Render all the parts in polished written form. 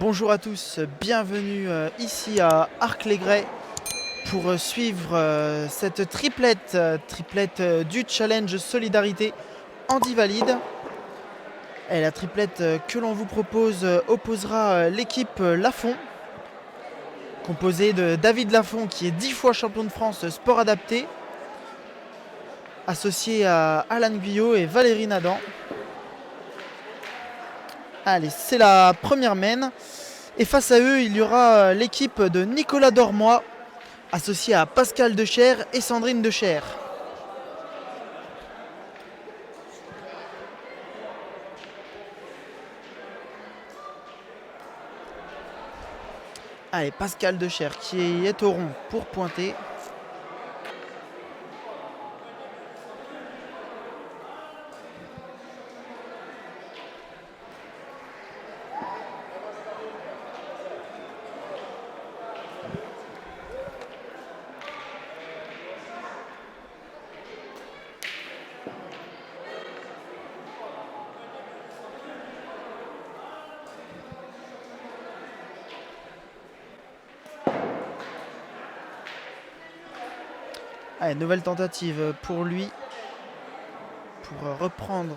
Bonjour à tous, bienvenue ici à Arc-les-Gray pour suivre cette triplette du challenge Solidarité Handi Valide. Et la triplette que l'on vous propose opposera l'équipe Lafont, composée de David Lafont qui est 10 fois champion de France sport adapté, associé à Alan Guyot et Valérie Nadan. Allez, c'est la première mène. Et face à eux, il y aura l'équipe de Nicolas Dormois, associé à Pascal Decher et Sandrine Decher. Allez, Pascal Decher qui est au rond pour pointer. Allez, nouvelle tentative pour lui, pour reprendre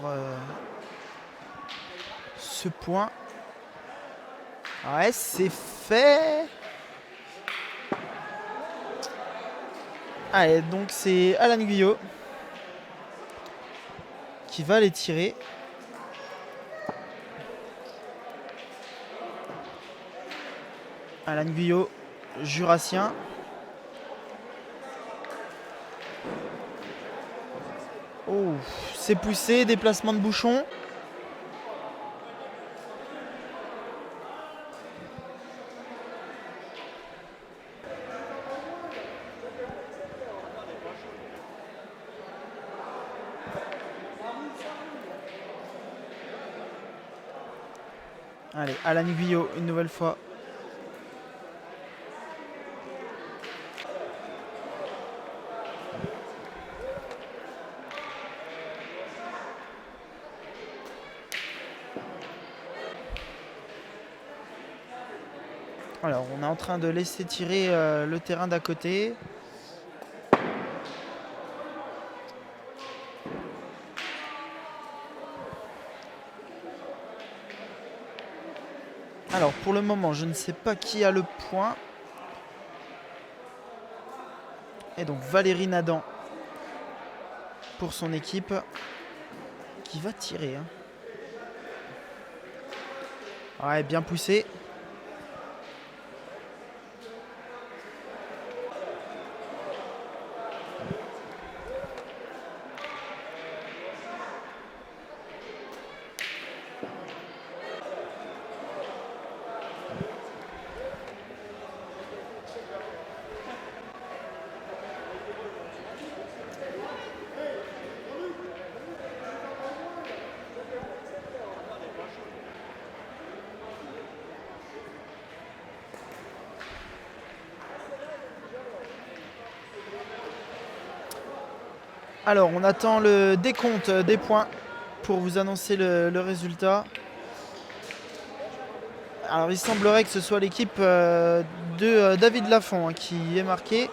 ce point. Ouais, c'est fait. Allez, donc c'est Alan Guyot qui va les tirer. Alan Guyot, jurassien. Oh, c'est poussé, déplacement de bouchon. Allez, Alan Guyot une nouvelle fois. Alors, on est en train de laisser tirer le terrain d'à côté. Alors, pour le moment, je ne sais pas qui a le point. Et donc, Valérie Nadan pour son équipe qui va tirer. Ouais, bien poussé. Alors, on attend le décompte des points pour vous annoncer le résultat. Alors, il semblerait que ce soit l'équipe de David Lafont qui est marquée.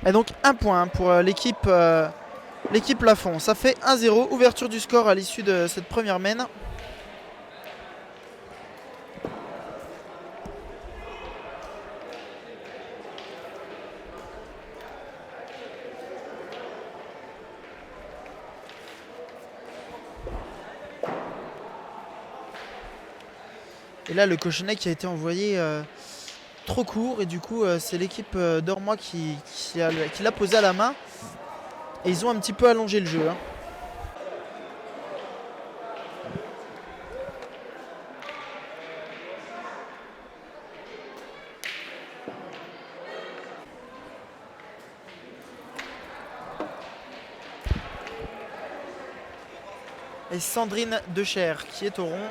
Et donc, un point pour l'équipe Lafont. Ça fait 1-0. Ouverture du score à l'issue de cette première mène. Et là, le cochonnet qui a été envoyé trop court. Et du coup, c'est l'équipe d'Ormois qui l'a posé à la main. Et ils ont un petit peu allongé le jeu. Et Sandrine Decher qui est au rond.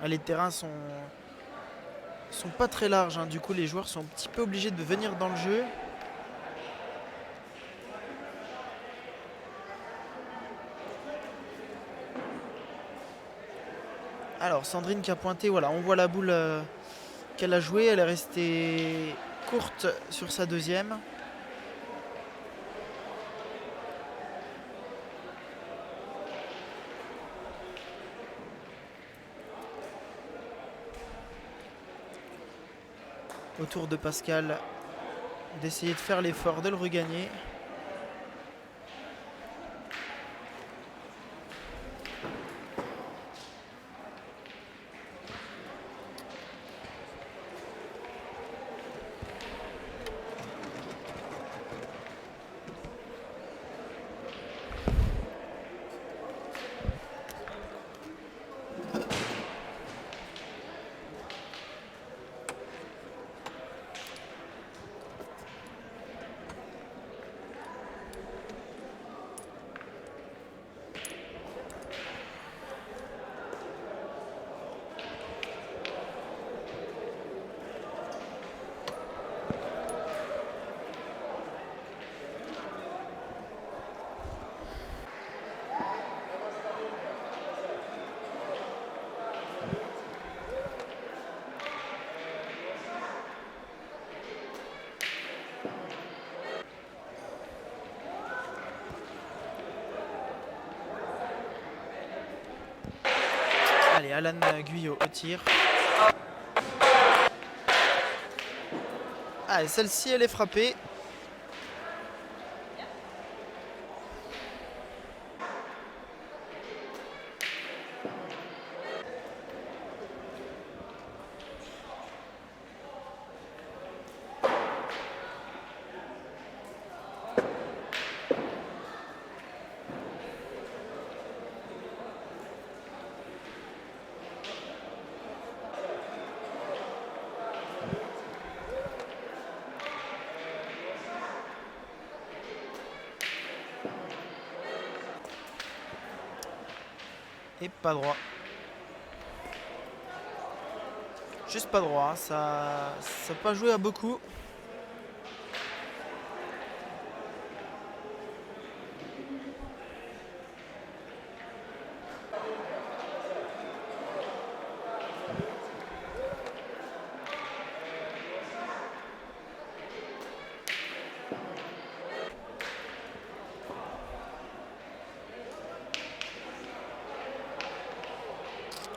Les terrains sont pas très larges, hein. Du coup les joueurs sont un petit peu obligés de venir dans le jeu. Alors Sandrine qui a pointé, voilà, on voit la boule qu'elle a jouée, elle est restée courte sur sa deuxième. Au tour de Pascal d'essayer de faire l'effort de le regagner. Allez, Alan Guyot au tir. Allez, celle-ci, elle est frappée. Et pas droit. Juste pas droit, hein. Ça n'a pas joué à beaucoup.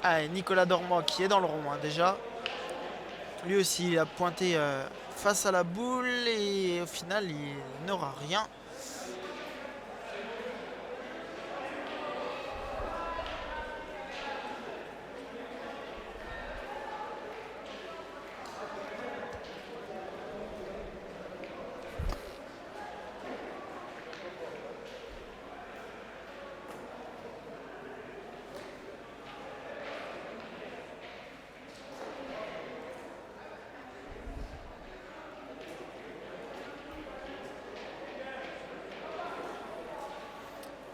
Allez, Nicolas Dormois qui est dans le rond, hein, déjà. Lui aussi, il a pointé face à la boule et au final, il n'aura rien.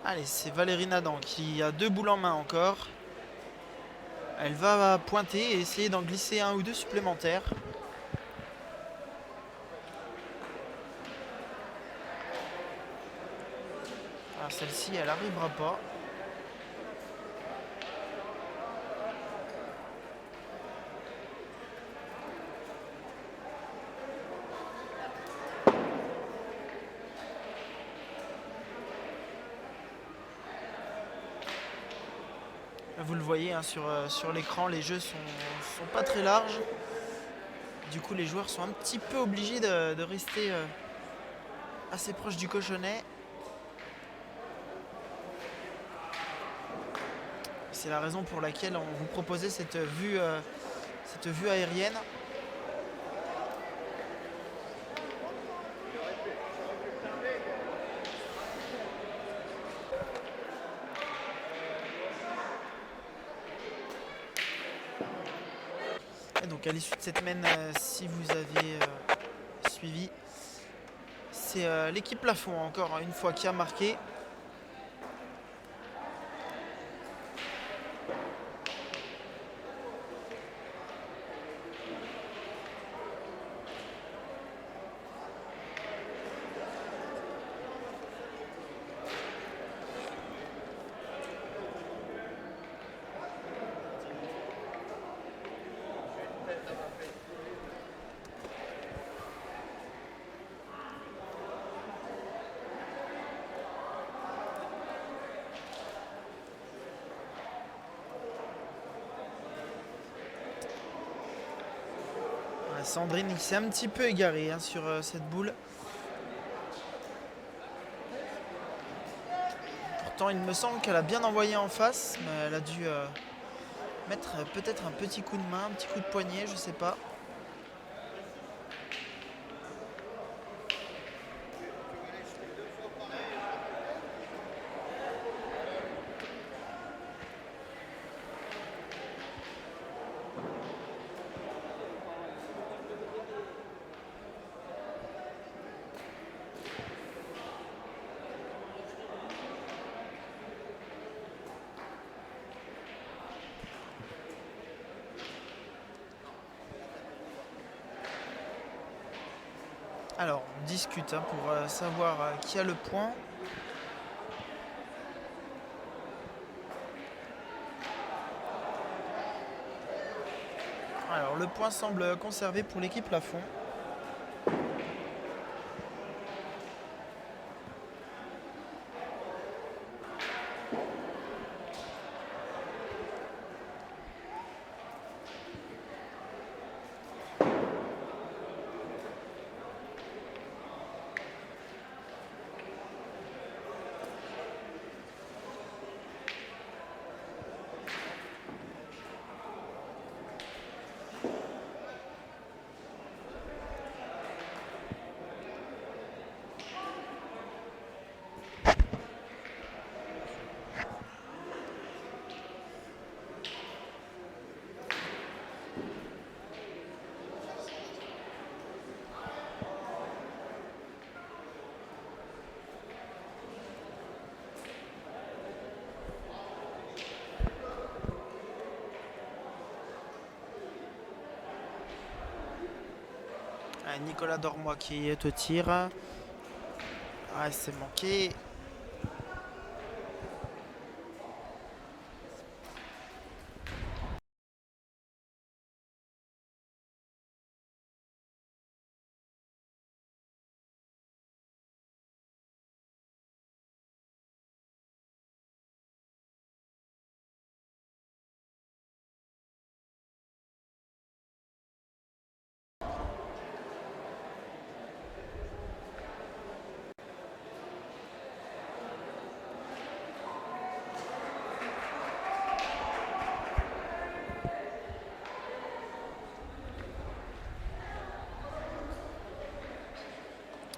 Allez, c'est Valérie Nadan qui a 2 boules en main encore. Elle va pointer et essayer d'en glisser un ou deux supplémentaires. Alors celle-ci, elle n'arrivera pas. Vous le voyez, hein, sur l'écran, les jeux sont pas très larges. Du coup, les joueurs sont un petit peu obligés de rester assez proches du cochonnet. C'est la raison pour laquelle on vous proposait cette vue aérienne. Et donc à l'issue de cette mène, si vous aviez suivi, c'est l'équipe Lafont encore une fois qui a marqué. Sandrine qui s'est un petit peu égarée hein, sur cette boule. Pourtant, il me semble qu'elle a bien envoyé en face, mais elle a dû mettre peut-être un petit coup de main, un petit coup de poignet, je sais pas. Alors, on discute hein, pour savoir qui a le point. Alors, le point semble conservé pour l'équipe Lafont. Nicolas Dormois qui est au tir. Ah, c'est manqué.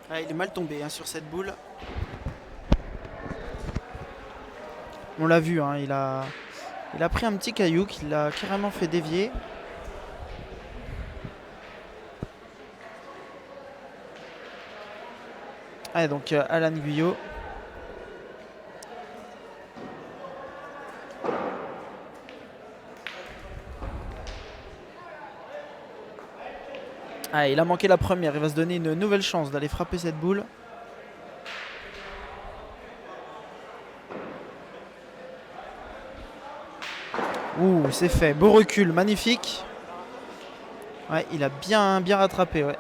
Ah, il est mal tombé hein, sur cette boule. On l'a vu, hein, il a pris un petit caillou qui l'a carrément fait dévier. Ah, donc Alan Guyot. Ah, il a manqué la première, il va se donner une nouvelle chance d'aller frapper cette boule. Ouh, c'est fait, beau recul, magnifique. Ouais, il a bien rattrapé, ouais.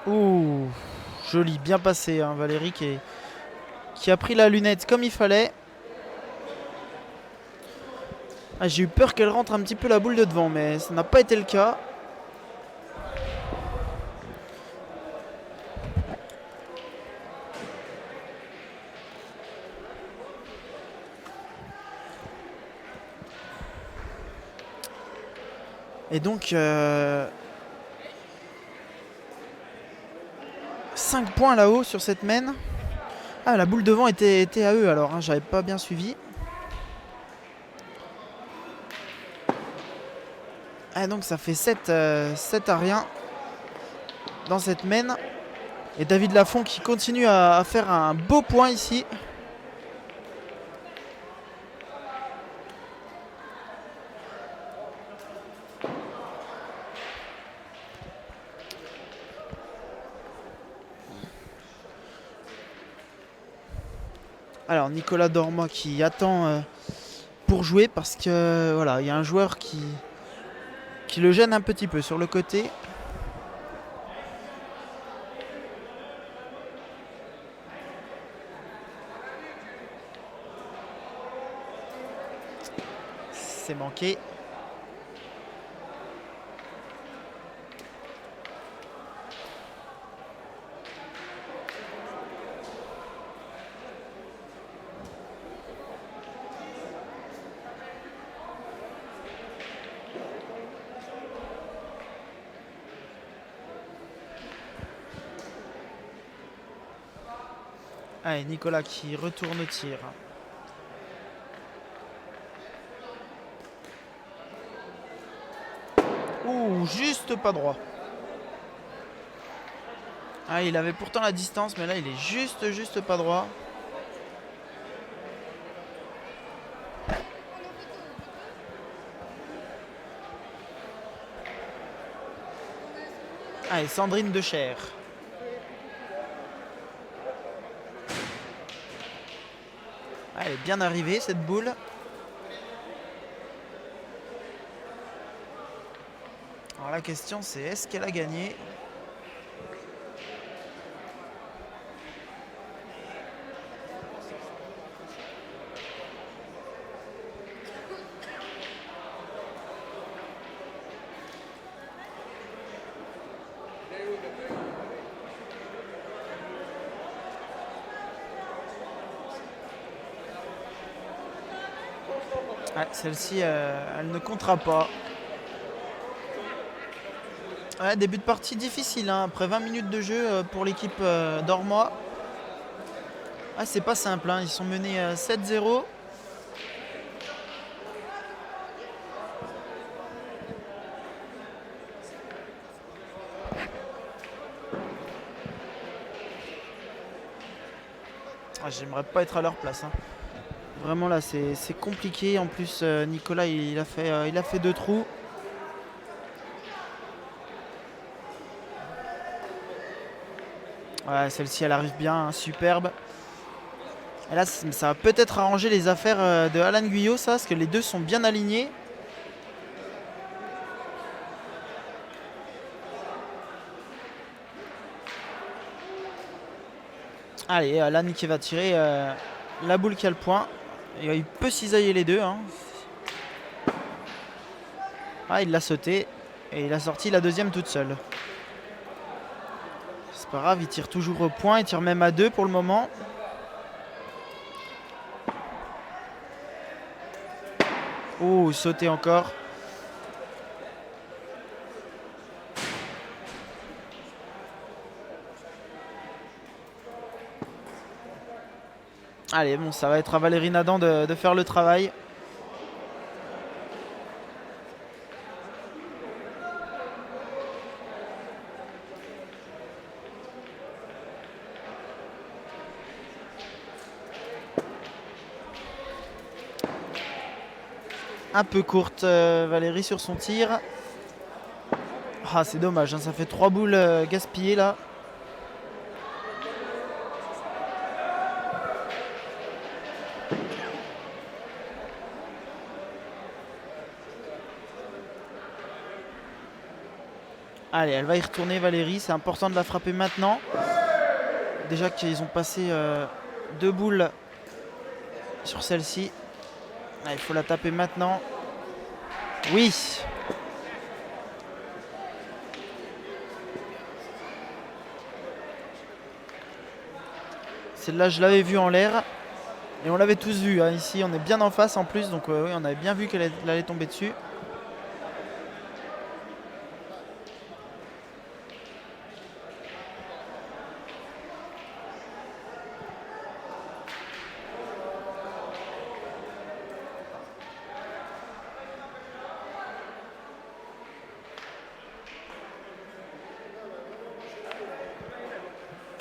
Ouh, joli, bien passé, hein, Valérie qui a pris la lunette comme il fallait. Ah, j'ai eu peur qu'elle rentre un petit peu la boule de devant, mais ça n'a pas été le cas. Et donc, 5 points là-haut sur cette main. Ah, la boule devant était à eux alors, hein, j'avais pas bien suivi. Ah, donc ça fait 7 à rien dans cette main. Et David Lafont qui continue à faire un beau point ici. Alors Nicolas Dormois qui attend pour jouer parce que voilà, il y a un joueur qui le gêne un petit peu sur le côté. C'est manqué. Allez, Nicolas qui retourne au tir. Ouh, juste pas droit. Ah, il avait pourtant la distance, mais là, il est juste pas droit. Allez, Sandrine Decher. Ah, elle est bien arrivée, cette boule. Alors la question, c'est est-ce qu'elle a gagné? Ah, celle-ci, elle ne comptera pas. Ouais, début de partie difficile, hein, après 20 minutes de jeu pour l'équipe d'Ormois. Ah, c'est pas simple, hein, ils sont menés 7-0. Ah, j'aimerais pas être à leur place, hein. Vraiment là, c'est compliqué. En plus, Nicolas, il a fait 2 trous. Ouais, celle-ci, elle arrive bien, hein, superbe. Et là, ça va peut-être arranger les affaires de Alan Guyot, ça, parce que les deux sont bien alignés. Allez, Alan qui va tirer la boule qui a le point. Et, il peut cisailler les deux, hein. Ah, il l'a sauté. Et il a sorti la deuxième toute seule. C'est pas grave, il tire toujours au point. Il tire même à 2 pour le moment. Oh, sauté encore. Allez, bon, ça va être à Valérie Nadan de faire le travail. Un peu courte Valérie sur son tir. Ah, c'est dommage, hein, ça fait 3 boules gaspillées là. Allez, elle va y retourner Valérie, c'est important de la frapper maintenant. Déjà qu'ils ont passé 2 boules sur celle-ci. Il faut la taper maintenant. Oui. Celle-là, je l'avais vue en l'air. Et on l'avait tous vu, hein. Ici, on est bien en face en plus. Donc oui, on avait bien vu qu'elle allait tomber dessus.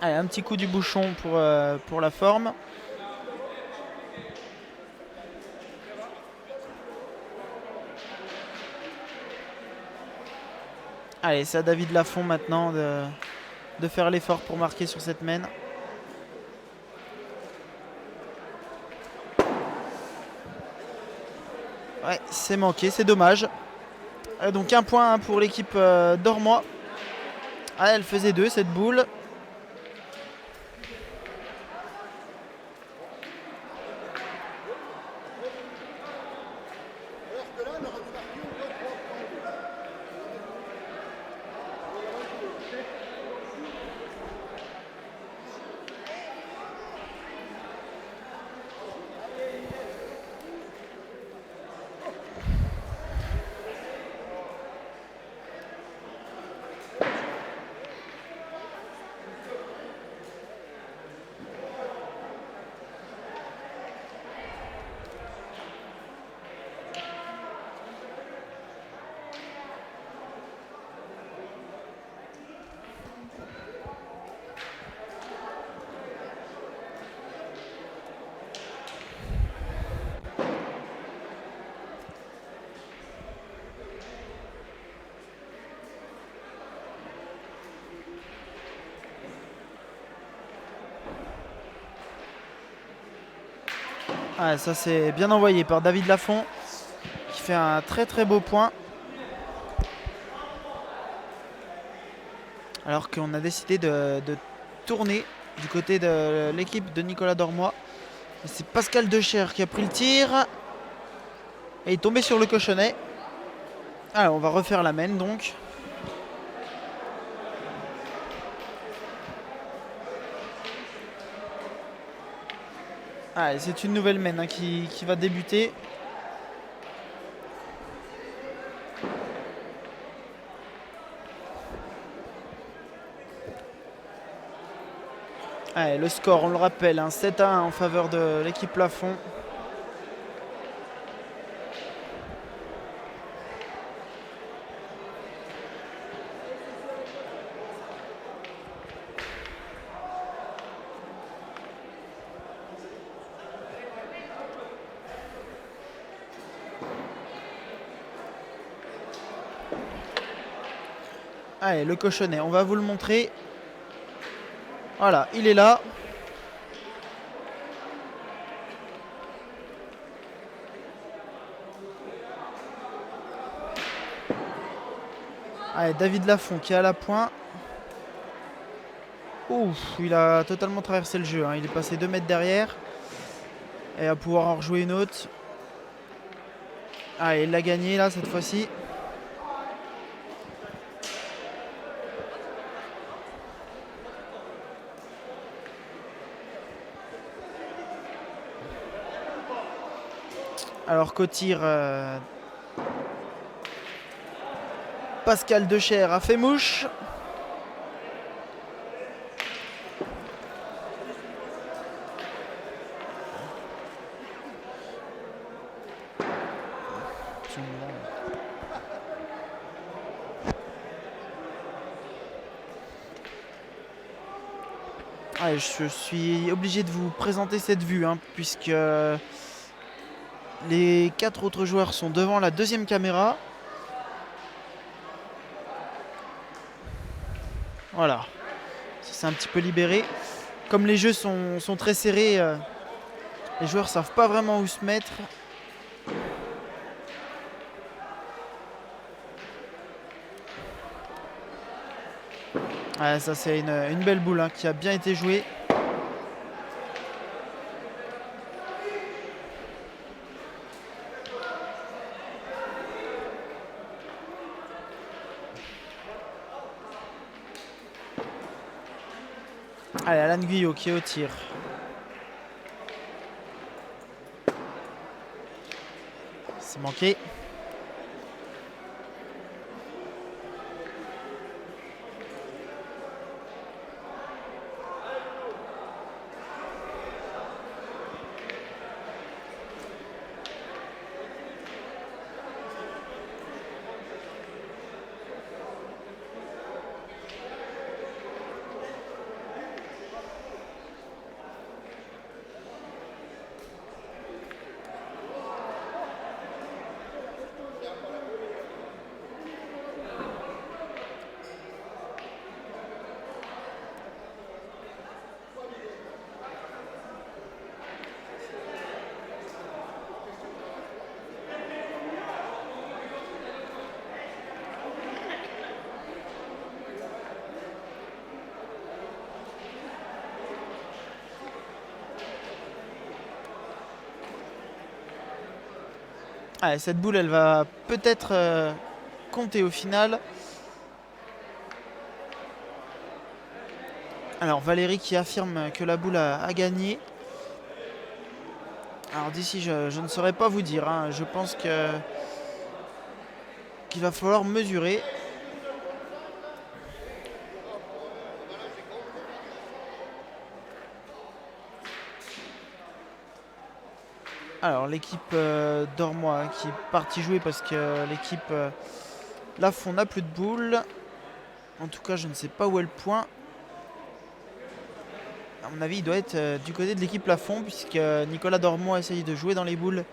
Allez, un petit coup du bouchon pour la forme. Allez, c'est à David Lafont maintenant de faire l'effort pour marquer sur cette main. Ouais, c'est manqué, c'est dommage. Donc un point hein, pour l'équipe d'Ormois. Ah, elle faisait 2 cette boule. Ah, ça c'est bien envoyé par David Lafont qui fait un très très beau point. Alors qu'on a décidé de tourner du côté de l'équipe de Nicolas Dormois. C'est Pascal Decher qui a pris le tir. Et il est tombé sur le cochonnet. Alors on va refaire la main donc. Allez, c'est une nouvelle main hein, qui va débuter. Allez, le score, on le rappelle, hein, 7-1 en faveur de l'équipe Lafont. Allez, le cochonnet, on va vous le montrer. Voilà, il est là. Allez, David Lafont qui est à la pointe. Ouf, il a totalement traversé le jeu. Hein. Il est passé 2 mètres derrière. Et va pouvoir en rejouer une autre. Allez, il l'a gagné là cette fois-ci. Alors qu'au tir, Pascal Decher a fait mouche. Allez, je suis obligé de vous présenter cette vue, hein, puisque les 4 autres joueurs sont devant la deuxième caméra. Voilà, c'est un petit peu libéré. Comme les jeux sont très serrés, les joueurs ne savent pas vraiment où se mettre. Ouais, ça c'est une belle boule hein, qui a bien été jouée. Allez, Alan Guyot qui est au tir. C'est manqué. Allez, cette boule, elle va peut-être compter au final. Alors Valérie qui affirme que la boule a gagné. Alors d'ici, je ne saurais pas vous dire, hein. Je pense qu'il va falloir mesurer. Alors l'équipe d'Ormois qui est partie jouer parce que l'équipe Lafond n'a plus de boules. En tout cas, je ne sais pas où est le point. À mon avis, il doit être du côté de l'équipe Lafond puisque Nicolas Dormois essaye de jouer dans les boules.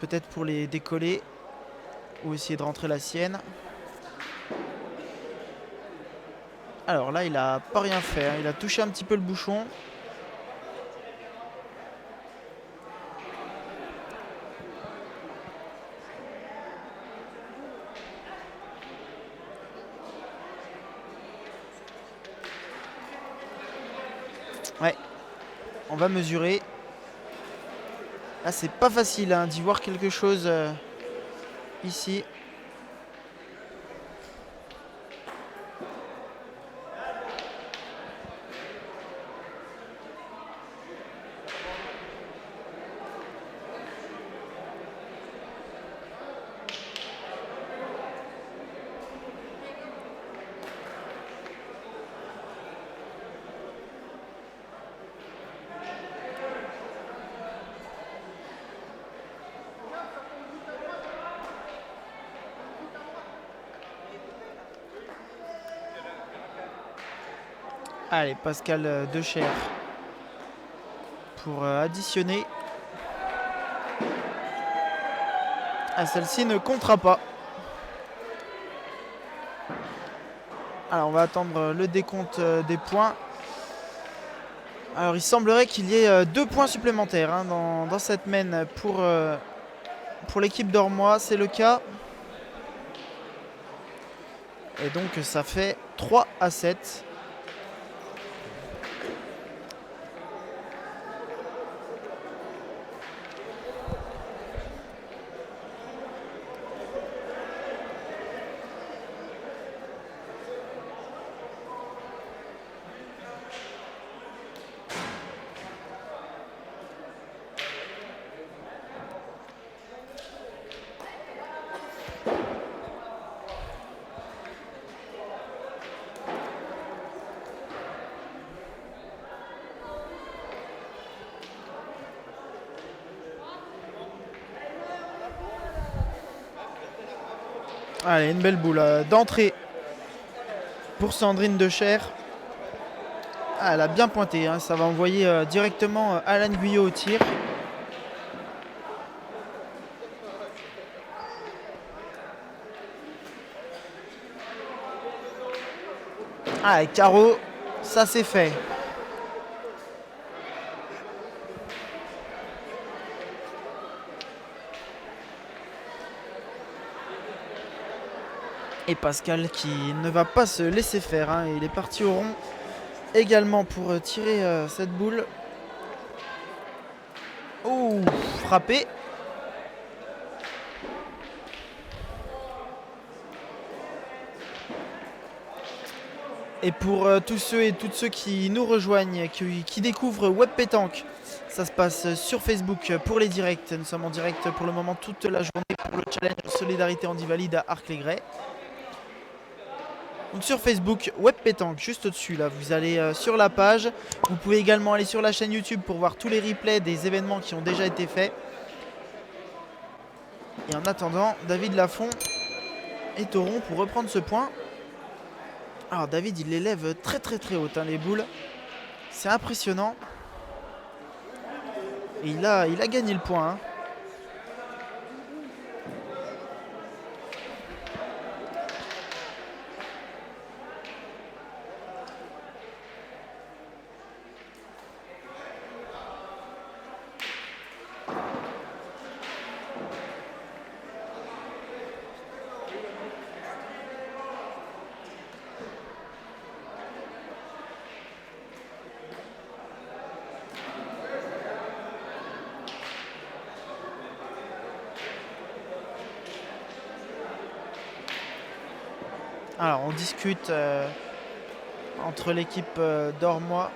Peut-être pour les décoller ou essayer de rentrer la sienne. Alors là, il a pas rien fait, hein. Il a touché un petit peu le bouchon. Ouais, on va mesurer. Là, c'est pas facile hein, d'y voir quelque chose ici. Allez, Pascal Decher pour additionner. Ah, celle-ci ne comptera pas. Alors, on va attendre le décompte des points. Alors, il semblerait qu'il y ait 2 points supplémentaires hein, dans cette main pour l'équipe d'Ormois. C'est le cas. Et donc, ça fait 3-7. Allez, une belle boule d'entrée pour Sandrine Decher. Ah, elle a bien pointé, hein. Ça va envoyer directement Alan Guyot au tir. Ah, et carreau, ça c'est fait. Et Pascal qui ne va pas se laisser faire, hein. Il est parti au rond également pour tirer cette boule. Oh, frappé. Et pour tous ceux et toutes ceux qui nous rejoignent, qui découvrent Web Pétanque, ça se passe sur Facebook pour les directs. Nous sommes en direct pour le moment toute la journée pour le challenge Solidarité Andivalide à Arc-les-Grais. Donc sur Facebook, Web Pétanque, juste au-dessus là, vous allez sur la page. Vous pouvez également aller sur la chaîne YouTube pour voir tous les replays des événements qui ont déjà été faits. Et en attendant, David Lafond est au rond pour reprendre ce point. Alors David, il l'élève très très très haut, hein, les boules. C'est impressionnant. Et il a gagné le point, hein. Alors on discute entre l'équipe d'Ormois.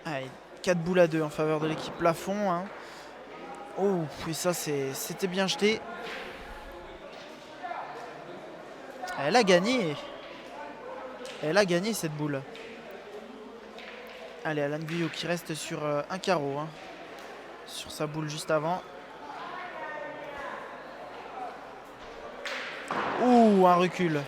Allez, 4 boules à 2 en faveur de l'équipe Lafond. Hein. Oh, et ça c'était bien jeté. Elle a gagné. Elle a gagné cette boule. Allez, Alan Guyot qui reste sur un carreau. Hein, sur sa boule juste avant. Ouh, un recul.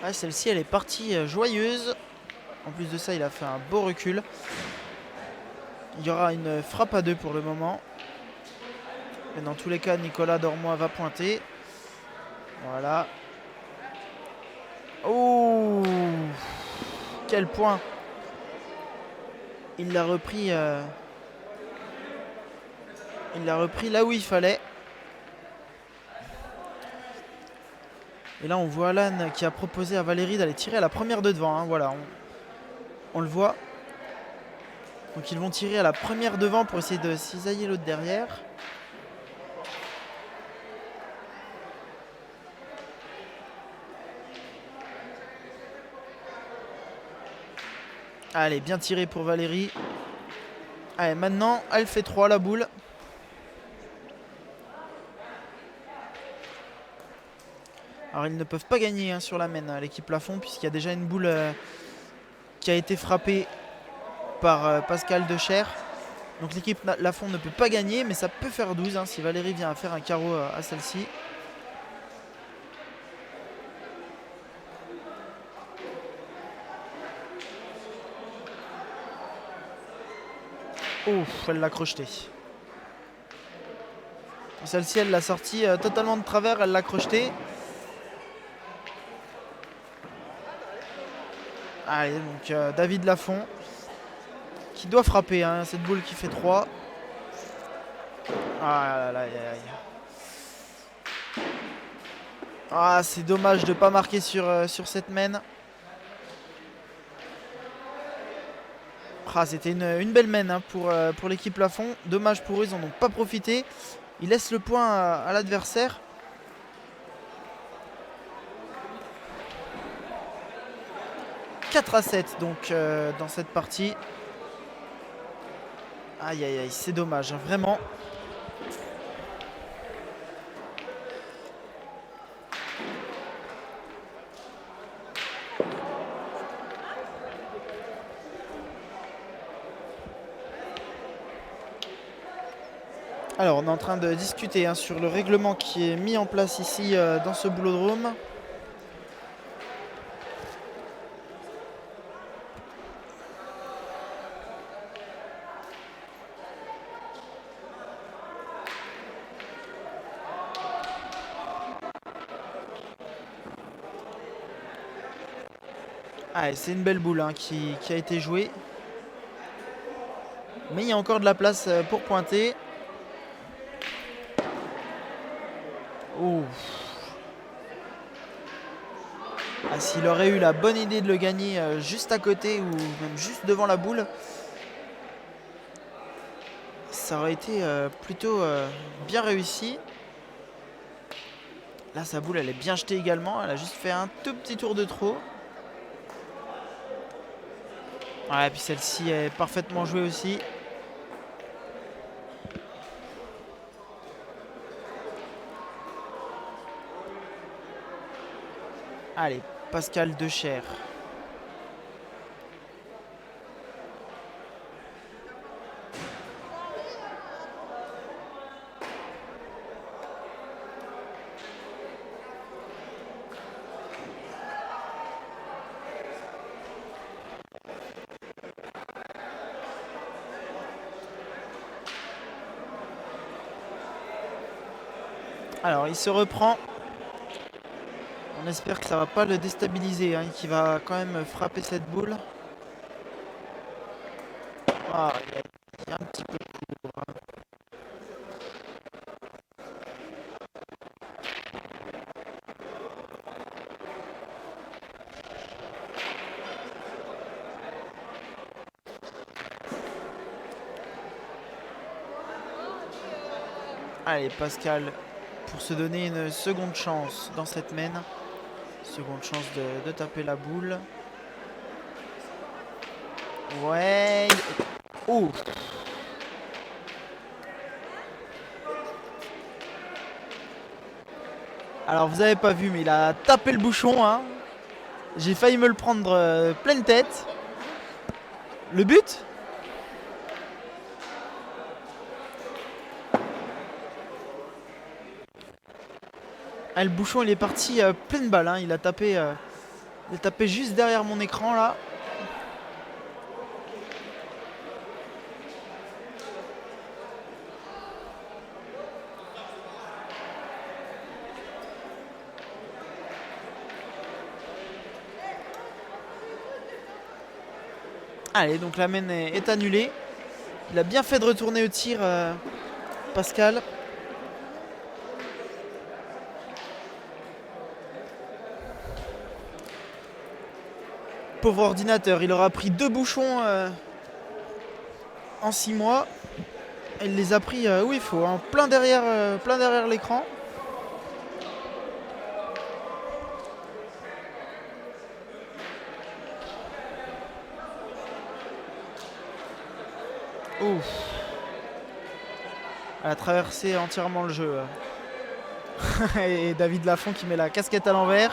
Ah, celle-ci, elle est partie joyeuse. En plus de ça, il a fait un beau recul. Il y aura une frappe à 2 pour le moment. Mais dans tous les cas, Nicolas Dormois va pointer. Voilà. Oh, quel point. Il l'a repris. Il l'a repris là où il fallait. Et là, on voit Alan qui a proposé à Valérie d'aller tirer à la première de devant. Hein. Voilà, on le voit. Donc ils vont tirer à la première devant pour essayer de cisailler l'autre derrière. Allez, bien tiré pour Valérie. Allez, maintenant, elle fait 3 la boule. Alors ils ne peuvent pas gagner hein, sur la main, l'équipe Lafond, puisqu'il y a déjà une boule qui a été frappée par Pascal Decher. Donc l'équipe Lafond ne peut pas gagner, mais ça peut faire 12 hein, si Valérie vient à faire un carreau à celle-ci. Oh, elle l'a crocheté. Celle-ci, elle l'a sortie totalement de travers, elle l'a crocheté. Allez, donc David Lafond qui doit frapper, hein, cette boule qui fait 3. Ah là là, ah, c'est dommage de ne pas marquer sur cette main. Ah, c'était une belle main hein, pour l'équipe Lafond. Dommage pour eux, ils n'en ont pas profité. Ils laissent le point à l'adversaire. « 4-7 donc dans cette partie. Aïe aïe aïe, c'est dommage, hein, vraiment. Alors on est en train de discuter hein, sur le règlement qui est mis en place ici dans ce boulodrome. Ah, c'est une belle boule hein, qui a été jouée. Mais il y a encore de la place pour pointer. Oh. Ah, s'il aurait eu la bonne idée de le gagner juste à côté ou même juste devant la boule, ça aurait été plutôt bien réussi. Là, sa boule, elle est bien jetée également. Elle a juste fait un tout petit tour de trop. Ouais, et puis celle-ci est parfaitement jouée aussi. Allez, Pascal Decher. Alors, il se reprend. On espère que ça va pas le déstabiliser, hein, qu'il va quand même frapper cette boule. Ah, il y a un petit peu court. Hein. Allez, Pascal, pour se donner une seconde chance dans cette main. Seconde chance de taper la boule. Ouais. Oh. Alors vous avez pas vu, mais il a tapé le bouchon. Hein. J'ai failli me le prendre pleine tête. Le but? Ah, le bouchon il est parti pleine balle. Hein. Il a tapé juste derrière mon écran là. Allez, donc la main est annulée. Il a bien fait de retourner au tir, Pascal. Pauvre ordinateur, il aura pris 2 bouchons en 6 mois. Il les a pris où il faut, hein, plein derrière l'écran. Ouf. Elle a traversé entièrement le jeu. Et David Lafont qui met la casquette à l'envers.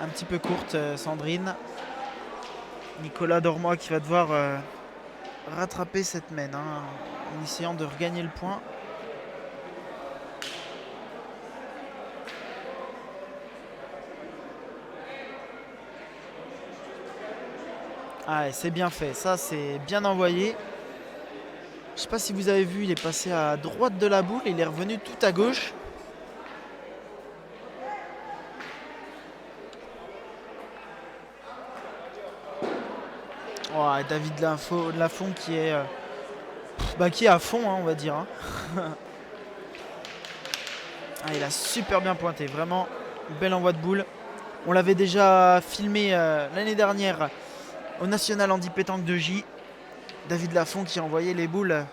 Un petit peu courte, Sandrine. Nicolas Dormois qui va devoir rattraper cette main hein, en essayant de regagner le point. Ah, c'est bien fait, ça c'est bien envoyé. Je sais pas si vous avez vu, il est passé à droite de la boule et il est revenu tout à gauche. Oh, David Lafont qui est, qui est à fond, hein, on va dire. Hein. Ah, il a super bien pointé, vraiment bel envoi de boule. On l'avait déjà filmé l'année dernière au National Handi Pétanque de J. David Lafont qui envoyait les boules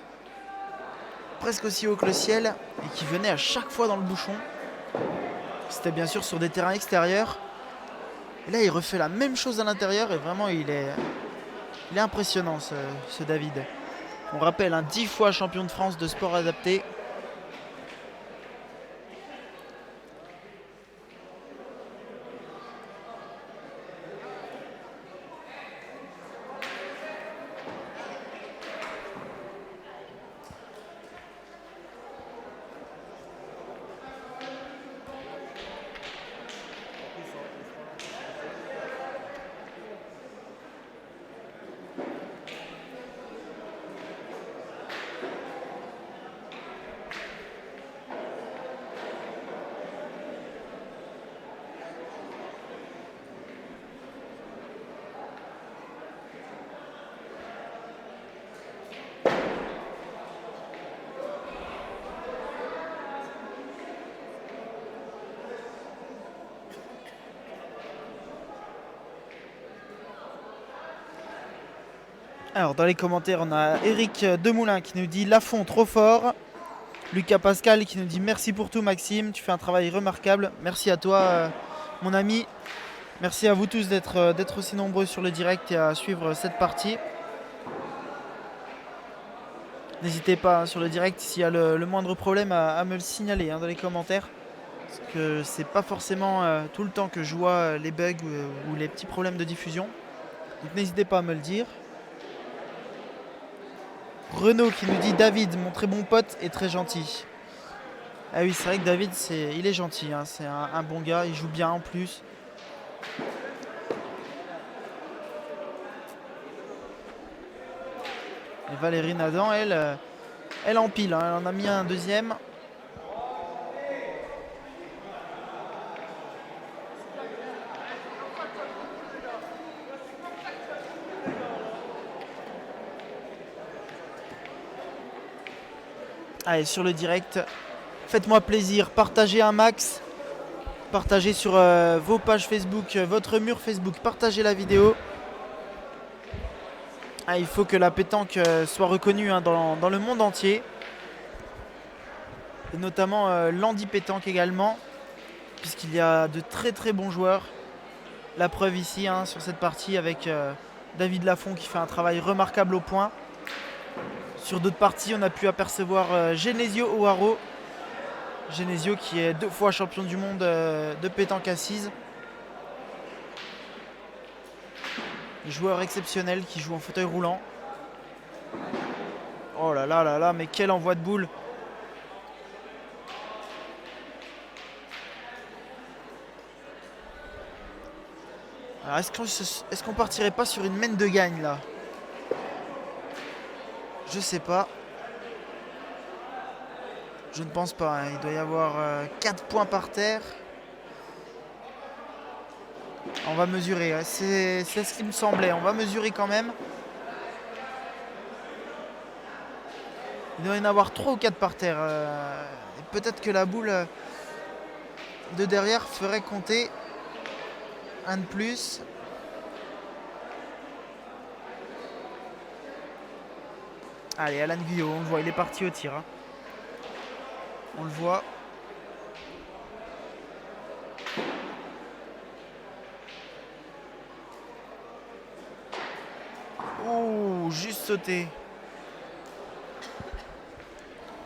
presque aussi haut que le ciel et qui venait à chaque fois dans le bouchon. C'était bien sûr sur des terrains extérieurs. Et là, il refait la même chose à l'intérieur et vraiment, il est impressionnant ce David. On rappelle, 10 fois champion de France de sport adapté. Alors dans les commentaires, on a Eric Demoulin qui nous dit Lafont trop fort. Lucas Pascal qui nous dit merci pour tout Maxime, tu fais un travail remarquable. Merci à toi mon ami. Merci à vous tous d'être aussi nombreux sur le direct et à suivre cette partie. N'hésitez pas sur le direct s'il y a le moindre problème à me le signaler dans les commentaires. Parce que c'est pas forcément tout le temps que je vois les bugs ou les petits problèmes de diffusion. Donc n'hésitez pas à me le dire. Renaud qui nous dit David, mon très bon pote, est très gentil. Ah oui, c'est vrai que David, il est gentil. Hein, c'est un bon gars, il joue bien en plus. Et Valérie Nadan, elle empile. Hein, elle en a mis un deuxième. Allez, sur le direct, faites-moi plaisir, partagez un max. Partagez sur vos pages Facebook, votre mur Facebook, partagez la vidéo. Ah, il faut que la pétanque soit reconnue hein, dans le monde entier. Et notamment l'Handi Pétanque également, puisqu'il y a de très très bons joueurs. La preuve ici hein, sur cette partie avec David Lafont qui fait un travail remarquable au point. Sur d'autres parties, on a pu apercevoir Genesio O'Haro. Genesio qui est 2 fois champion du monde de pétanque assise. Joueur exceptionnel qui joue en fauteuil roulant. Oh là là là là, mais quel envoi de boule! Alors est-ce qu'on partirait pas sur une main de gagne là? Je sais pas. Je ne pense pas. Hein. Il doit y avoir 4 points par terre. On va mesurer. Hein. C'est ce qui me semblait. On va mesurer quand même. Il doit y en avoir 3 ou 4 par terre. Peut-être que la boule de derrière ferait compter un de plus. Allez, Alan Guyot, on le voit, il est parti au tir. Hein. On le voit. Ouh, juste sauté.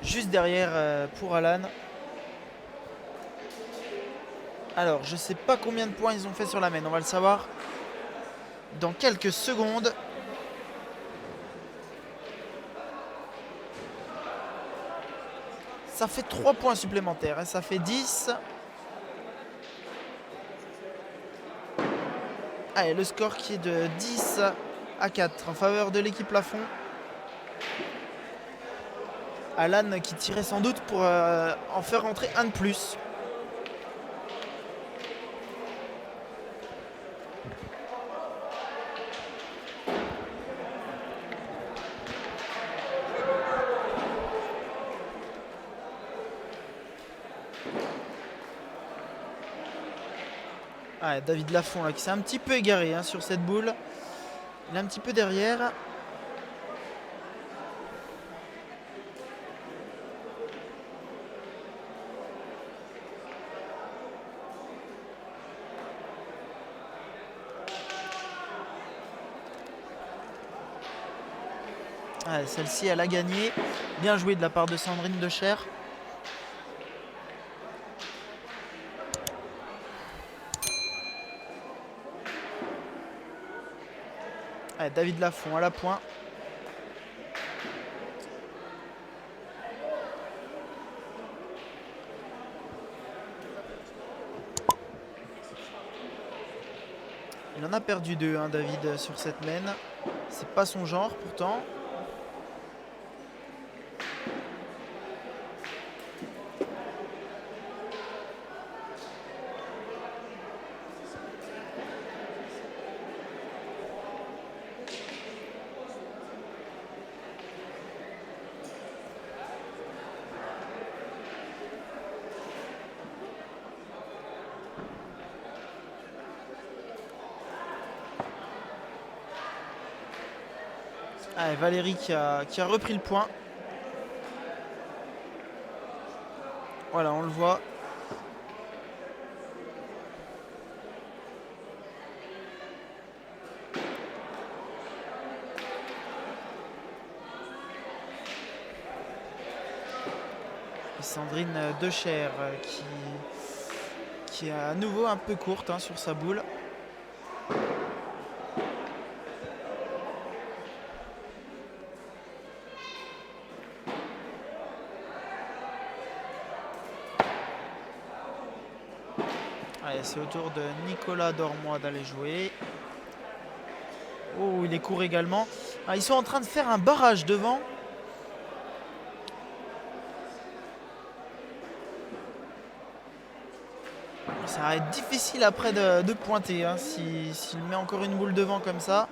Juste derrière pour Alan. Alors, je sais pas combien de points ils ont fait sur la main. On va le savoir dans quelques secondes. Ça fait 3 points supplémentaires. Hein. Ça fait 10. Allez, le score qui est de 10 à 4 en faveur de l'équipe Lafont. Alan qui tirait sans doute pour en faire rentrer un de plus. Ah, David Lafont là, qui s'est un petit peu égaré hein, sur cette boule. Il est un petit peu derrière. Ah, celle-ci, elle a gagné. Bien joué de la part de Sandrine Decher. Allez, David Lafont à la pointe. Il en a perdu 2, hein, David, sur cette main. C'est pas son genre, pourtant. Allez, Valérie qui a repris le point. Voilà, on le voit. Et Sandrine Decher qui est à nouveau un peu courte hein, sur sa boule. Allez, c'est au tour de Nicolas Dormois d'aller jouer. Oh, il est court également. Ah, ils sont en train de faire un barrage devant. Ça va être difficile après de pointer hein, s'il met encore une boule devant comme ça.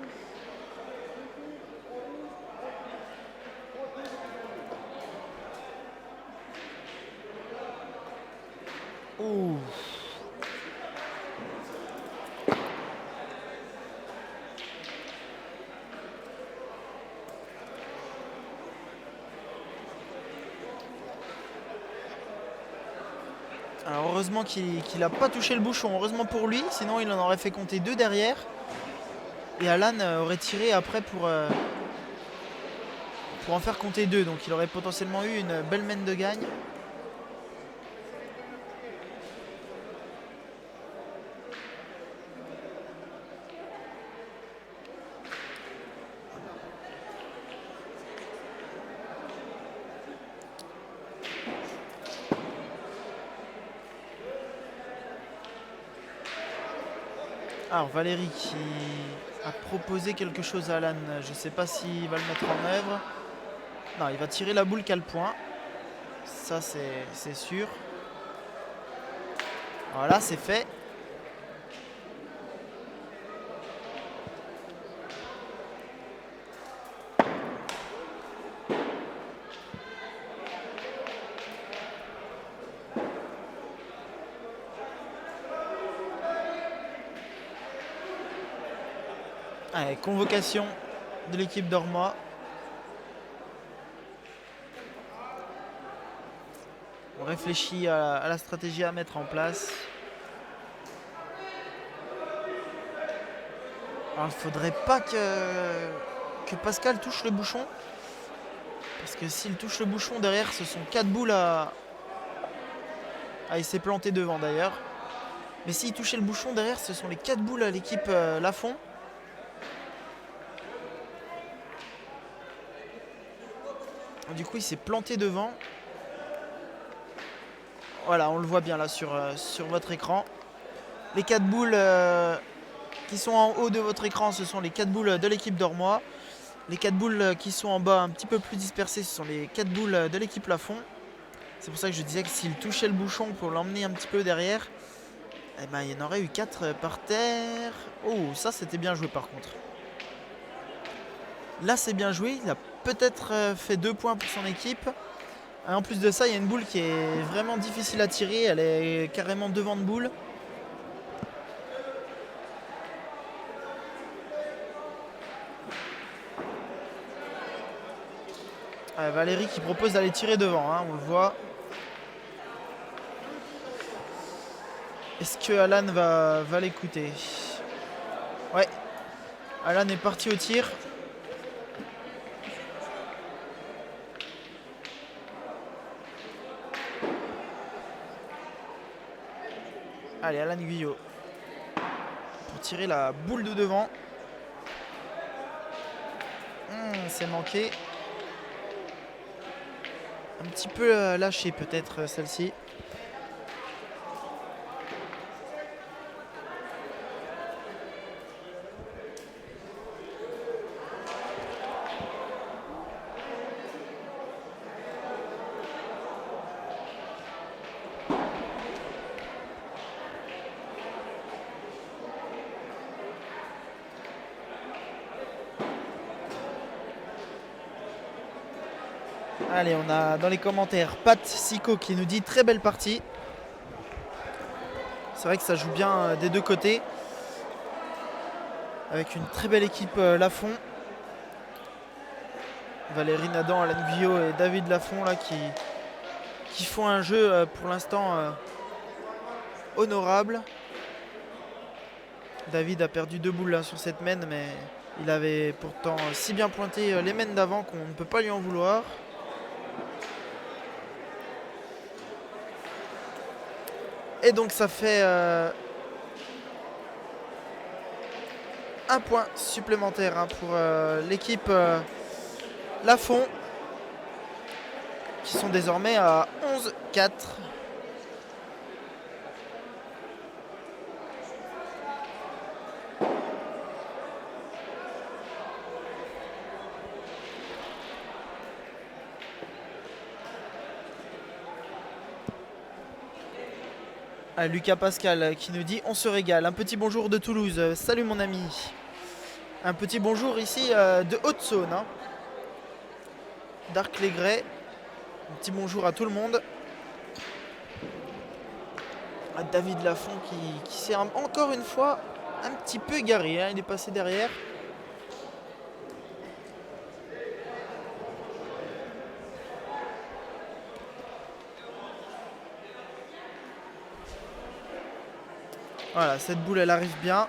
Ouh. Alors heureusement qu'il n'a pas touché le bouchon, heureusement pour lui, sinon il en aurait fait compter 2 derrière. Et Alan aurait tiré après pour en faire compter 2, donc il aurait potentiellement eu une belle mène de gagne. Alors Valérie qui a proposé quelque chose à Alan, je ne sais pas s'il va le mettre en œuvre. Non, il va tirer la boule qu'à le point. Ça c'est sûr. Voilà, c'est fait. Allez, convocation de l'équipe d'Ormois. On réfléchit à la stratégie à mettre en place. Alors, il ne faudrait pas que Pascal touche le bouchon. Parce que s'il touche le bouchon, derrière, ce sont 4 boules à... Ah, il s'est planté devant d'ailleurs. Mais s'il touchait le bouchon, derrière, ce sont les 4 boules à l'équipe Lafont. Du coup, il s'est planté devant. Voilà, on le voit bien là sur votre écran. Les 4 boules qui sont en haut de votre écran, ce sont les 4 boules de l'équipe d'Ormois. Les 4 boules qui sont en bas, un petit peu plus dispersées, ce sont les 4 boules de l'équipe Lafont. C'est pour ça que je disais que s'il touchait le bouchon pour l'emmener un petit peu derrière, eh ben, il y en aurait eu 4 par terre. Oh, ça c'était bien joué par contre. Là c'est bien joué, il a peut-être fait 2 points pour son équipe. Et en plus de ça, il y a une boule qui est vraiment difficile à tirer, elle est carrément devant de boule. Valérie qui propose d'aller tirer devant, hein, on le voit. Est-ce que Alan va l'écouter? Ouais. Alan est parti au tir. Allez, Alan Guyot. Pour tirer la boule de devant. C'est manqué. Un petit peu lâché peut-être celle-ci. Allez, on a dans les commentaires Pat Sico qui nous dit très belle partie. C'est vrai que ça joue bien des deux côtés. Avec une très belle équipe Lafont. Valérie Nadan, Alan Guyot et David Lafont là, qui font un jeu pour l'instant honorable. David a perdu 2 boules là, sur cette mène, mais il avait pourtant si bien pointé les mènes d'avant qu'on ne peut pas lui en vouloir. Et donc ça fait un point supplémentaire pour l'équipe Lafont, qui sont désormais à 11-4. Lucas Pascal qui nous dit on se régale. Un petit bonjour de Toulouse. Salut mon ami. Un petit bonjour ici de Haute-Saône, hein, d'Arc-les-Grais. Un petit bonjour à tout le monde. David Lafont qui s'est encore une fois un petit peu égaré, hein. Il est passé derrière. Voilà, cette boule elle arrive bien.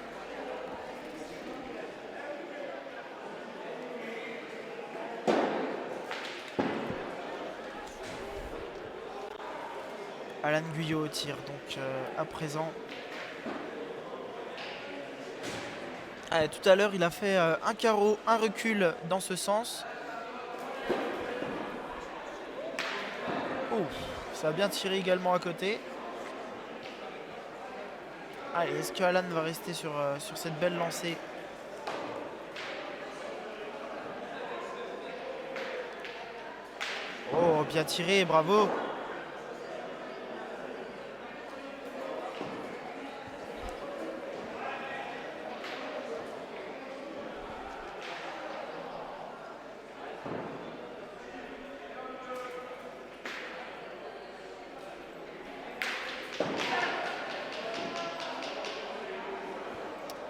Alan Guyot au tir, donc à présent. Allez, tout à l'heure, il a fait un carreau, un recul dans ce sens. Oh, ça a bien tiré également à côté. Allez, est-ce que Alan va rester sur cette belle lancée? Oh, bien tiré, bravo.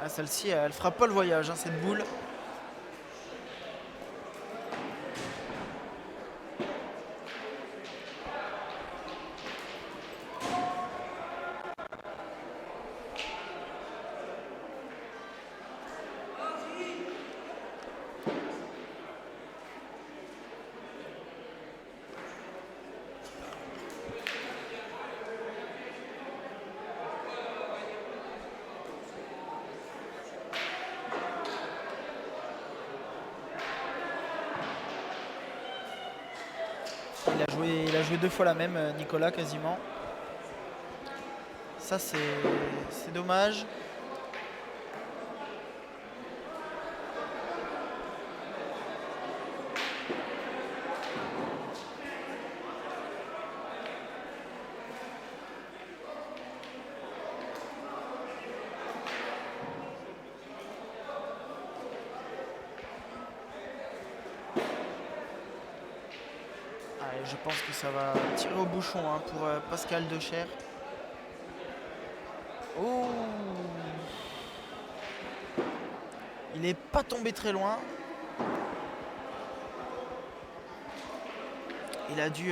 Ah, celle-ci, elle fera pas le voyage, hein, cette boule. Il a joué deux fois la même, Nicolas, quasiment. Ça, c'est dommage. Allez, je pense que ça va tirer au bouchon, hein, pour Pascal Decher. Oh, il n'est pas tombé très loin. Il a dû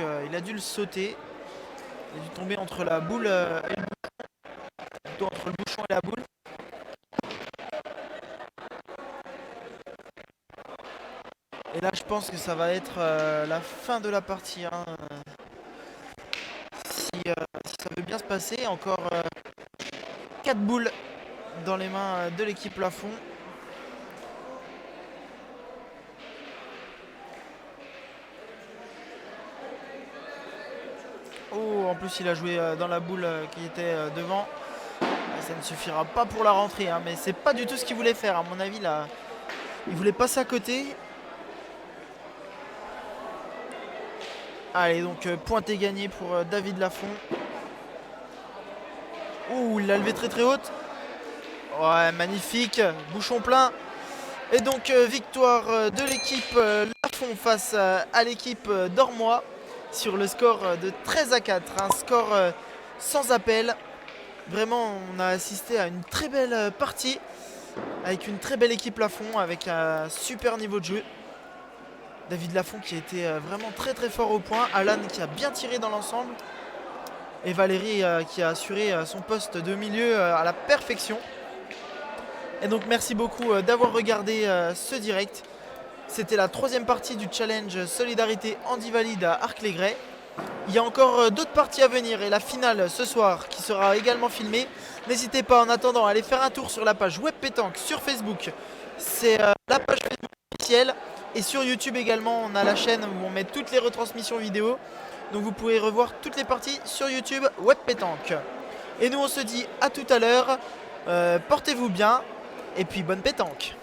le sauter. Il a dû tomber entre la boule et le bouchon. Plutôt entre le bouchon et la boule. Et là, je pense que ça va être la fin de la partie, hein. Si ça veut bien se passer, encore 4 boules dans les mains de l'équipe Lafont. Oh, en plus il a joué dans la boule qui était devant. Ça ne suffira pas pour la rentrée, hein, mais c'est pas du tout ce qu'il voulait faire. À mon avis, là, il voulait passer à côté. Allez, donc pointé gagné pour David Lafont. Ouh, il l'a levé très très haute. Ouais, magnifique, bouchon plein. Et donc victoire de l'équipe Lafont face à l'équipe d'Ormois sur le score de 13-4. Un score sans appel. Vraiment, on a assisté à une très belle partie avec une très belle équipe Lafont, avec un super niveau de jeu. David Lafont qui a été vraiment très très fort au point. Alan qui a bien tiré dans l'ensemble. Et Valérie qui a assuré son poste de milieu à la perfection. Et donc merci beaucoup d'avoir regardé ce direct. C'était la troisième partie du challenge Solidarité Handi Valide à Arc-les-Gray. Il y a encore d'autres parties à venir et la finale ce soir qui sera également filmée. N'hésitez pas en attendant à aller faire un tour sur la page Web Pétanque sur Facebook. C'est la page Facebook officielle. Et sur YouTube également, on a la chaîne où on met toutes les retransmissions vidéo. Donc vous pouvez revoir toutes les parties sur YouTube Web Pétanque. Et nous on se dit à tout à l'heure. Portez-vous bien et puis bonne pétanque.